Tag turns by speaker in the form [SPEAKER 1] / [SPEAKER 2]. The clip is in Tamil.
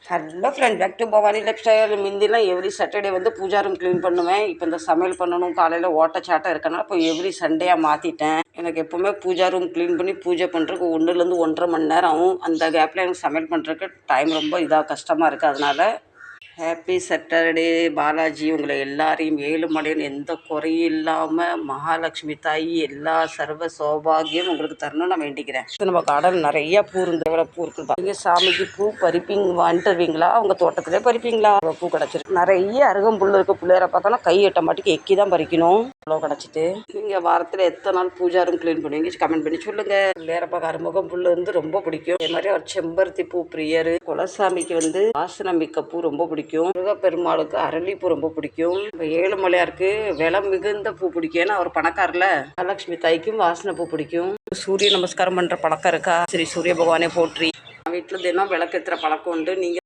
[SPEAKER 1] Hello friend, back to Bhavani lifestyle. முந்திலாம் எவ்ரி சாட்டர்டே வந்து பூஜா ரூம் க்ளீன் பண்ணுவேன். இப்போ இந்த சமையல் பண்ணணும், காலையில் ஓட்டச்சாட்டம் இருக்கனால இப்போ எவ்ரி சண்டேயாக மாற்றிட்டேன். எனக்கு எப்போவுமே பூஜா ரூம் க்ளீன் பண்ணி பூஜை பண்ணுறதுக்கு 1லேருந்து 1.5 மணி நேரம் ஆகும். அந்த கேப்பில் எனக்கு சமையல் பண்ணுறதுக்கு டைம் ரொம்ப கஷ்டமாக இருக்குது. அதனால் ஹாப்பி சாட்டர்டே பாலாஜி. உங்களை எல்லாரையும் ஏழுமலையில் எந்த குறையும் இல்லாமல் மகாலட்சுமி தாயி எல்லா சர்வ சௌபாகியம் உங்களுக்கு தரணும்னு நான் வேண்டிக்கிறேன். நம்ம கார்டன் நிறைய பூ இருந்து எவ்வளோ பூ இருக்குது. நீங்கள் சாமிக்கு பூ வாங்கிட்டுருவீங்களா? அவங்க தோட்டத்திலே பறிப்பீங்களா? பூ கிடச்சிருக்கு. நிறைய அருகம்புல் இருக்குது. பிள்ளையரை பார்த்தோன்னா கை எட்ட மாட்டுக்கு எக்கி தான் பறிக்கணும். அவ்வளோ கிடச்சிட்டு நீங்கள் வாரத்தில் எத்தனை நாள் பூஜா ரூம் க்ளீன் பண்ணுவீங்க? கமெண்ட் பண்ணி சொல்லுங்கள். பிள்ளையரை பார்க்க அருமுகம் புல் வந்து ரொம்ப பிடிக்கும். அதே மாதிரி ஒரு செம்பருத்தி பூ பிரியர். குலசாமிக்கு வந்து வாசனம் மிக்க பூ ரொம்ப பிடிக்கும். முருகப்பெருமாளுக்கு அரளிப்பூ ரொம்ப பிடிக்கும். இப்போ ஏழுமலையாருக்கு விலை மிகுந்த பூ பிடிக்கும். ஏன்னா அவர் பணக்காரில். மகாலட்சுமி தாய்க்கும் வாசனை பூ பிடிக்கும். சூரிய நமஸ்காரம் பண்ணுற பழக்கம் இருக்கா? சரி, சூரிய பகவானே போற்றி. வீட்டில் தினம் விளக்கேற்றுற பழக்கம் உண்டு. நீங்கள்